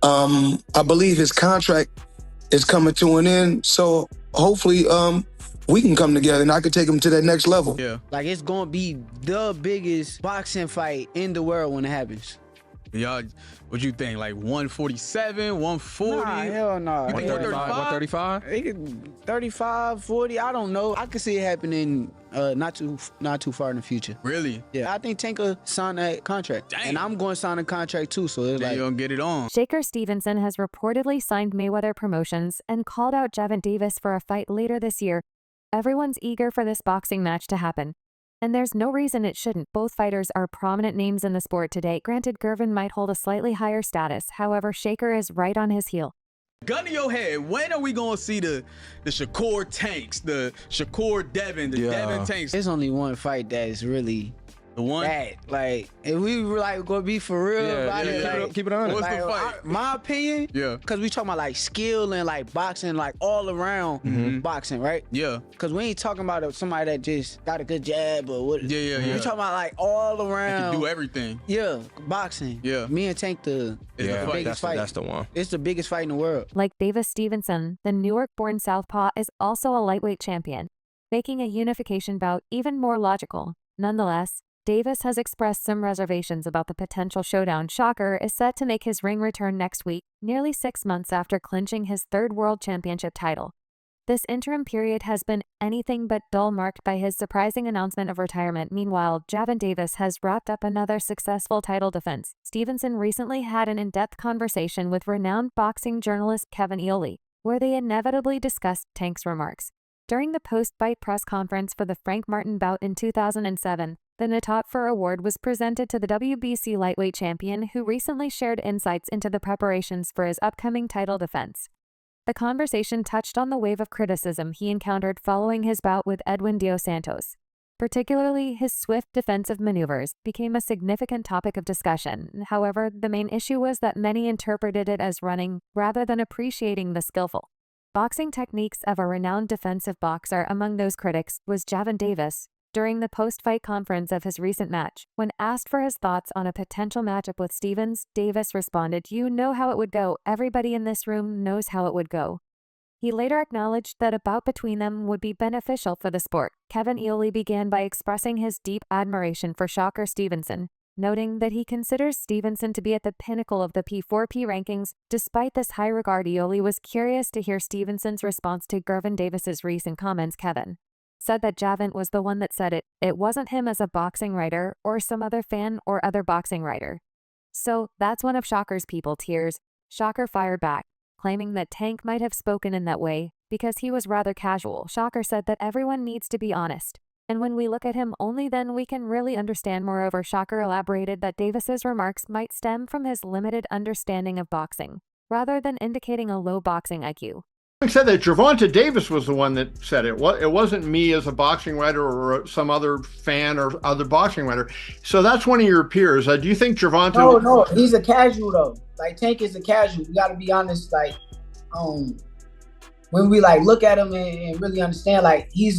I believe his contract is coming to an end, so hopefully we can come together and I can take him to that next level. Yeah. Like, it's gonna be the biggest boxing fight in the world when it happens. Y'all, what you think? Like 147, 140? Nah, hell no. You think 135? 35, 40, I don't know. I can see it happening not too far in the future. Really? Yeah, I think Tank will sign that contract. Damn. And I'm going to sign a contract too, so it's Then like... you gonna get it on. Shakur Stevenson has reportedly signed Mayweather Promotions and called out Gervonta Davis for a fight later this year. Everyone's eager for this boxing match to happen. And there's no reason it shouldn't. Both fighters are prominent names in the sport today. Granted, Gervin might hold a slightly higher status. However, Shakur is right on his heel. Gun to your head, when are we gonna see the Shakur Tanks, the Shakur Devin, the Devin Tanks? There's only one fight that is really The one? bad. Like, if we were like gonna be for real about it, like, keep it honest. What's the fight? my opinion, Yeah. because we talking about like skill and like boxing, like all around boxing, right? Yeah. Because we ain't talking about somebody that just got a good jab or what. Yeah. We talking about like all They around. can do everything. Yeah, boxing. Yeah. Me and Tank It's the fight. biggest fight. That's the one. It's the biggest fight in the world. Like Davis Stevenson, the Newark-born southpaw is also a lightweight champion, making a unification bout even more logical. Nonetheless, Davis has expressed some reservations about the potential showdown. Shakur is set to make his ring return next week, nearly 6 months after clinching his third world championship title. This interim period has been anything but dull, marked by his surprising announcement of retirement. Meanwhile, Gervonta Davis has wrapped up another successful title defense. Stevenson recently had an in-depth conversation with renowned boxing journalist Kevin Iole, where they inevitably discussed Tank's remarks. During the post-fight press conference for the Frank Martin bout in 2007, the Natatfer Award was presented to the WBC lightweight champion, who recently shared insights into the preparations for his upcoming title defense. The conversation touched on the wave of criticism he encountered following his bout with Edwin Dos Santos. Particularly, his swift defensive maneuvers became a significant topic of discussion. However, the main issue was that many interpreted it as running rather than appreciating the skillful boxing techniques of a renowned defensive boxer. Among those critics was Gervonta Davis. During the post-fight conference of his recent match, when asked for his thoughts on a potential matchup with Stevens, Davis responded, "You know how it would go. Everybody in this room knows how it would go." He later acknowledged that a bout between them would be beneficial for the sport. Kevin Iole began by expressing his deep admiration for Shakur Stevenson, noting that he considers Stevenson to be at the pinnacle of the P4P rankings. Despite this high regard, Iole was curious to hear Stevenson's response to Gervonta Davis's recent comments. Kevin said that Gervonta was the one that said it. It wasn't him as a boxing writer or some other fan or other boxing writer. So that's one of Shakur's people tears. Shakur fired back, claiming that Tank might have spoken in that way because he was rather casual. Shakur said that everyone needs to be honest, and when we look at him, only then we can really understand. Moreover, Shakur elaborated that Davis's remarks might stem from his limited understanding of boxing, rather than indicating a low boxing IQ. Said that Gervonta Davis was the one that said it. It wasn't me as a boxing writer or some other fan or other boxing writer. So that's one of your peers. Do you think Gervonta? No, he's a casual though. Like Tank is a casual. You got to be honest. Like, when we like look at him and really understand, like you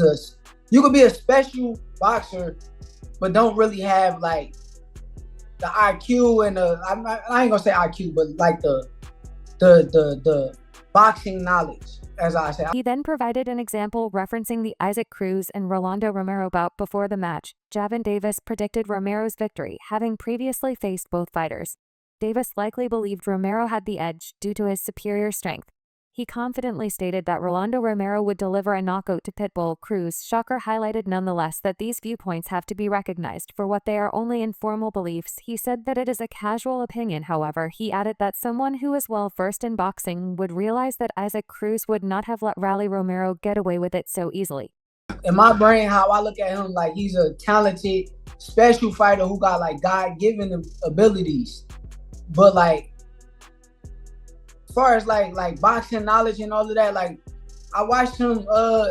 could be a special boxer, but don't really have like the IQ and I ain't gonna say IQ, but like the boxing knowledge, as I said. He then provided an example referencing the Isaac Cruz and Rolando Romero bout before the match. Gervonta Davis predicted Romero's victory, having previously faced both fighters. Davis likely believed Romero had the edge due to his superior strength. He confidently stated that Rolando Romero would deliver a knockout to Pitbull Cruz. Shakur highlighted nonetheless that these viewpoints have to be recognized for what they are, only informal beliefs. He said that it is a casual opinion. However, he added that someone who is well versed in boxing would realize that Isaac Cruz would not have let Rally Romero get away with it so easily. In my brain, how I look at him, like he's a talented, special fighter who got like God-given abilities. But like, as far as like boxing knowledge and all of that, like I watched him.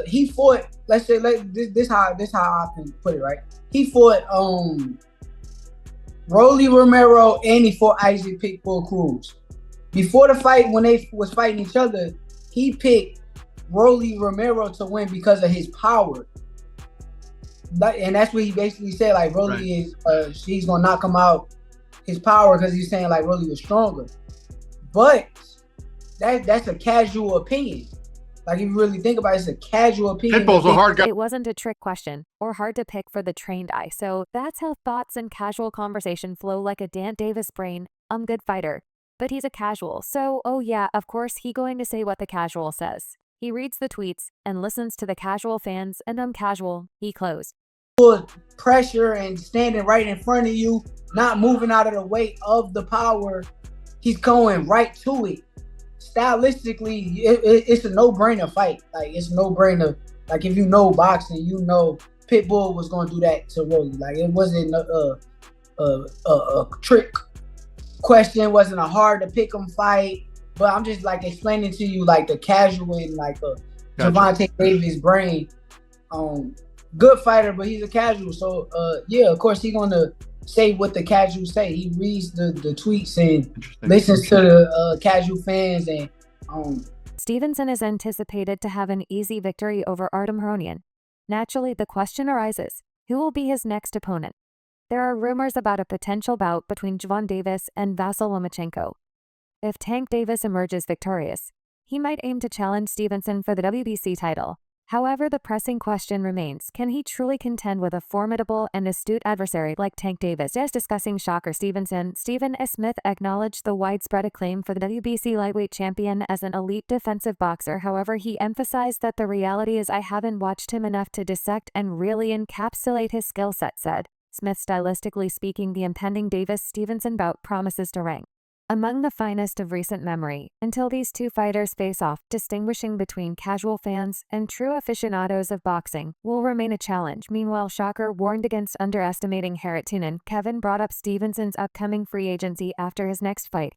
He fought. Let's say this how I can put it, right. He fought Rolly Romero and he fought Isaac Pitbull Cruz. Before the fight, when they was fighting each other, he picked Rolly Romero to win because of his power. And that's what he basically said. Like Rolly is, he's gonna knock him out. His power, because he's saying like Rolly was stronger. But that's a casual opinion. Like, if you really think about it, it's a casual opinion. Pitbull's a hard guy. It wasn't a trick question or hard to pick for the trained eye. So that's how thoughts and casual conversation flow like a Dan Davis brain. Good fighter. But he's a casual. So, oh yeah, of course he going to say what the casual says. He reads the tweets and listens to the casual fans, and casual, he closed. Pressure and standing right in front of you, not moving out of the way of the power. He's going right to it. Stylistically, it's a no-brainer fight. Like, it's a no-brainer. Like, if you know boxing, you know Pitbull was going to do that to Rolly. Like, it wasn't a trick question. It wasn't a hard-to-pick-em fight. But I'm just, like, explaining to you, like, the casual in, like, Gervonta Davis brain. Good fighter, but he's a casual. So, yeah, of course, he's going to say what the casuals say. He reads the tweets and listens to the casual fans. And Stevenson is anticipated to have an easy victory over Artem Haronian. Naturally, the question arises, who will be his next opponent? There are rumors about a potential bout between Gervonta Davis and Vasyl Lomachenko. If Tank Davis emerges victorious, he might aim to challenge Stevenson for the WBC title. However, the pressing question remains, can he truly contend with a formidable and astute adversary like Tank Davis? As discussing Shakur Stevenson, Stephen S. Smith acknowledged the widespread acclaim for the WBC lightweight champion as an elite defensive boxer. However, he emphasized that the reality is I haven't watched him enough to dissect and really encapsulate his skill set, said Smith. Stylistically speaking, the impending Davis-Stevenson bout promises to rank among the finest of recent memory until these two fighters face off. Distinguishing between casual fans and true aficionados of boxing will remain a challenge. Meanwhile, Shakur warned against underestimating Haratunen. Kevin brought up Stevenson's upcoming free agency after his next fight.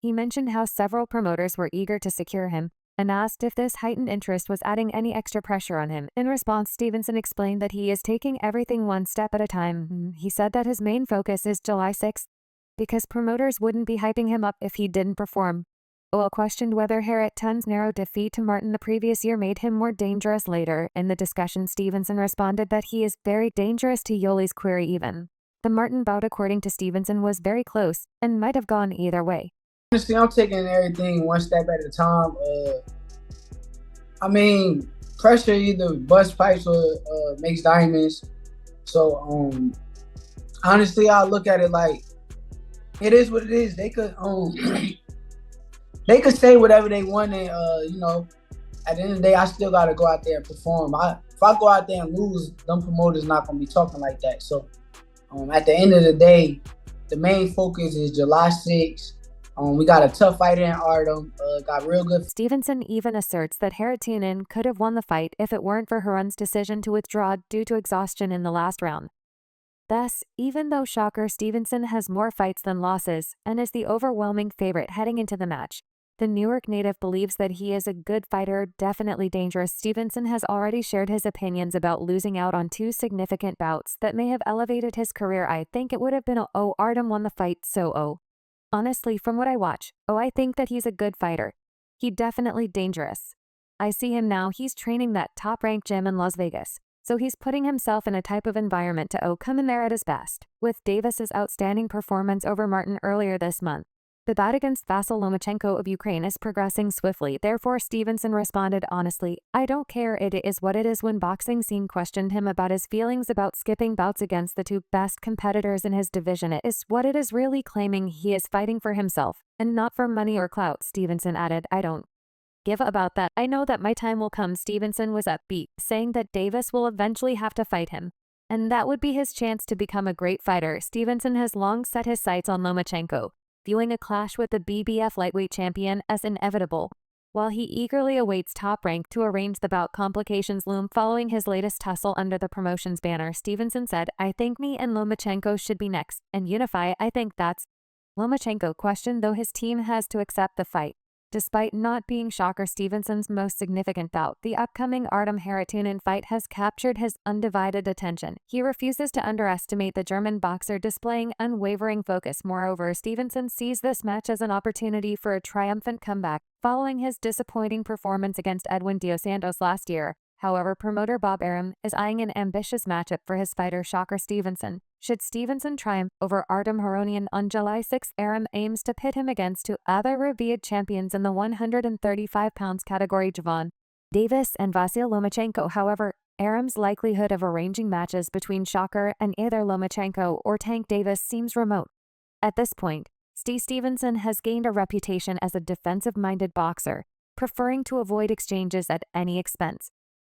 He mentioned how several promoters were eager to secure him and asked if this heightened interest was adding any extra pressure on him. In response, Stevenson explained that he is taking everything one step at a time. He said that his main focus is July 6th, because promoters wouldn't be hyping him up if he didn't perform. While questioned whether Haratunen's narrow defeat to Martin the previous year made him more dangerous later in the discussion, Stevenson responded that he is very dangerous to Yoli's query even. The Martin bout, according to Stevenson, was very close and might have gone either way. Honestly, I'm taking everything one step at a time. I mean, pressure either busts pipes or makes diamonds. So, honestly, I look at it like, it is what it is. They could they could say whatever they want, and you know, at the end of the day, I still gotta go out there and perform. If I go out there and lose, them promoters not gonna be talking like that. So, at the end of the day, the main focus is July 6th. We got a tough fighter in Artem. Got real good. Stevenson even asserts that Haratunen could have won the fight if it weren't for Harun's decision to withdraw due to exhaustion in the last round. Thus, even though Shakur Stevenson has more fights than losses and is the overwhelming favorite heading into the match, the Newark native believes that he is a good fighter, definitely dangerous. Stevenson has already shared his opinions about losing out on two significant bouts that may have elevated his career. I think it would have been Artem won the fight, so honestly, from what I watch, I think that he's a good fighter. He definitely dangerous. I see him now, he's training that top-ranked gym in Las Vegas. So he's putting himself in a type of environment to come in there at his best. With Davis's outstanding performance over Martin earlier this month, the bout against Vasyl Lomachenko of Ukraine is progressing swiftly. Therefore, Stevenson responded honestly, I don't care, it is what it is. When Boxing Scene questioned him about his feelings about skipping bouts against the two best competitors in his division, it is what it is, really claiming he is fighting for himself and not for money or clout. Stevenson added, I don't give about that. I know that my time will come. Stevenson was upbeat, saying that Davis will eventually have to fight him, and that would be his chance to become a great fighter. Stevenson has long set his sights on Lomachenko, viewing a clash with the BBF lightweight champion as inevitable. While he eagerly awaits Top Rank to arrange the bout, complications loom following his latest tussle under the promotions banner. Stevenson said, I think me and Lomachenko should be next and unify. I think that's Lomachenko questioned though his team has to accept the fight. Despite not being Shakur Stevenson's most significant bout, the upcoming Artem Haratunen fight has captured his undivided attention. He refuses to underestimate the German boxer, displaying unwavering focus. Moreover, Stevenson sees this match as an opportunity for a triumphant comeback following his disappointing performance against Edwin Dos Santos last year. However, promoter Bob Arum is eyeing an ambitious matchup for his fighter Shakur Stevenson. Should Stevenson triumph over Artem Haronian on July 6, Arum aims to pit him against two other revered champions in the 135 pounds category, Gervonta Davis and Vasyl Lomachenko. However, Arum's likelihood of arranging matches between Shakur and either Lomachenko or Tank Davis seems remote. At this point, Stevenson has gained a reputation as a defensive-minded boxer, preferring to avoid exchanges at any expense.